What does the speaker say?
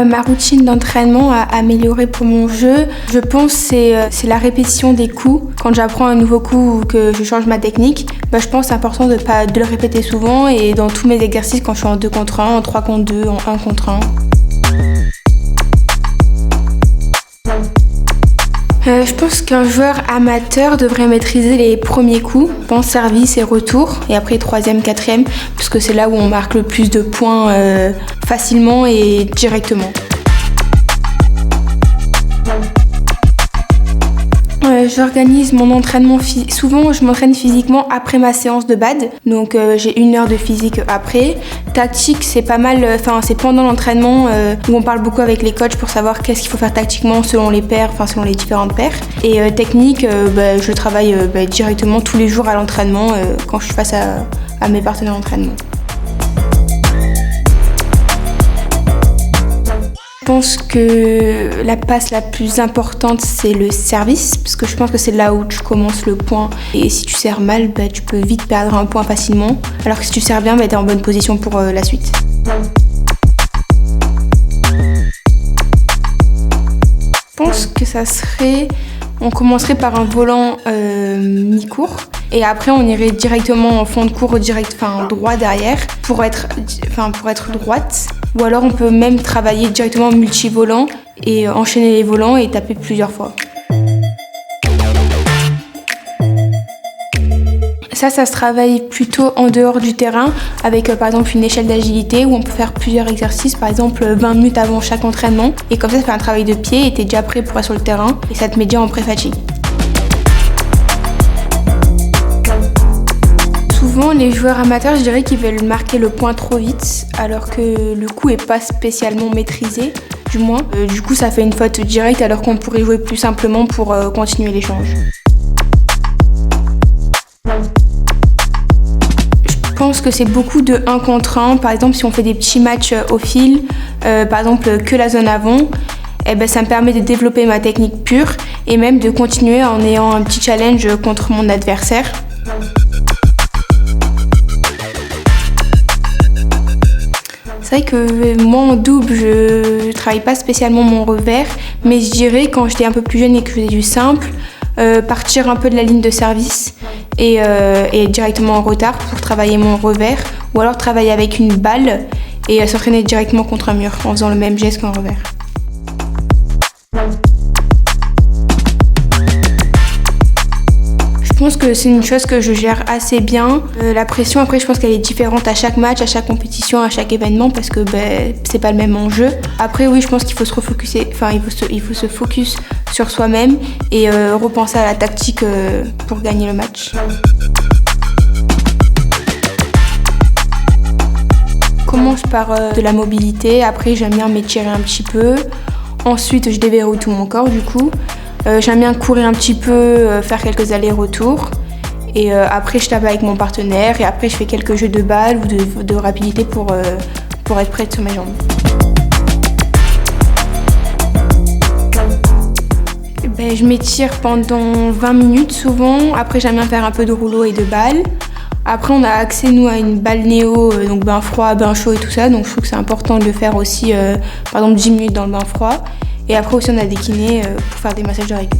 ma routine d'entraînement à améliorer pour mon jeu, je pense c'est la répétition des coups. Quand j'apprends un nouveau coup ou que je change ma technique, je pense que c'est important de le répéter souvent et dans tous mes exercices quand je suis en 2 contre 1, en 3 contre 2, en 1 contre 1. Je pense qu'un joueur amateur devrait maîtriser les premiers coups, pense service et retour, et après 3e, 4e, parce que c'est là où on marque le plus de points facilement et directement. J'organise mon entraînement, souvent je m'entraîne physiquement après ma séance de bad, donc j'ai 1 heure de physique après. Tactique c'est pas mal, c'est pendant l'entraînement où on parle beaucoup avec les coachs pour savoir qu'est-ce qu'il faut faire tactiquement selon les paires, selon les différentes paires. Et technique, je travaille directement tous les jours à l'entraînement quand je suis face à mes partenaires d'entraînement. Je pense que la passe la plus importante, c'est le service, parce que je pense que c'est là où tu commences le point. Et si tu sers mal, tu peux vite perdre un point facilement, alors que si tu sers bien, tu es en bonne position pour la suite. Je pense que on commencerait par un volant mi-court, et après on irait directement en fond de court, droit derrière, pour être droite. Ou alors on peut même travailler directement multi-volant et enchaîner les volants et taper plusieurs fois. Ça se travaille plutôt en dehors du terrain avec par exemple une échelle d'agilité où on peut faire plusieurs exercices, par exemple 20 minutes avant chaque entraînement. Et comme ça fait un travail de pied et t'es déjà prêt pour être sur le terrain et ça te met déjà en pré-fatigue. Souvent, les joueurs amateurs, je dirais qu'ils veulent marquer le point trop vite, alors que le coup est pas spécialement maîtrisé, du moins. Du coup, ça fait une faute directe, alors qu'on pourrait jouer plus simplement pour continuer l'échange. Je pense que c'est beaucoup de 1 contre 1. Par exemple, si on fait des petits matchs au fil, par exemple que la zone avant, ça me permet de développer ma technique pure et même de continuer en ayant un petit challenge contre mon adversaire. C'est vrai que moi en double, je travaille pas spécialement mon revers, mais je dirais quand j'étais un peu plus jeune et que je faisais du simple, partir un peu de la ligne de service et directement en retard pour travailler mon revers, ou alors travailler avec une balle et s'entraîner directement contre un mur en faisant le même geste qu'un revers. Je pense que c'est une chose que je gère assez bien. La pression, après, je pense qu'elle est différente à chaque match, à chaque compétition, à chaque événement, parce que c'est pas le même enjeu. Après, oui, je pense qu'il faut se refocuser, il faut se focus sur soi-même et repenser à la tactique pour gagner le match. Je commence par de la mobilité. Après, j'aime bien m'étirer un petit peu. Ensuite, je déverrouille tout mon corps, du coup. J'aime bien courir un petit peu, faire quelques allers-retours. Et après, je tape avec mon partenaire. Et après, je fais quelques jeux de balle ou de rapidité pour être prête sur mes jambes. Je m'étire pendant 20 minutes souvent. Après, j'aime bien faire un peu de rouleau et de balle. Après, on a accès, nous, à une balle néo, donc bain froid, bain chaud et tout ça. Donc, je trouve que c'est important de le faire aussi, par exemple, 10 minutes dans le bain froid. Et après aussi, on a des kinés pour faire des massages de récup.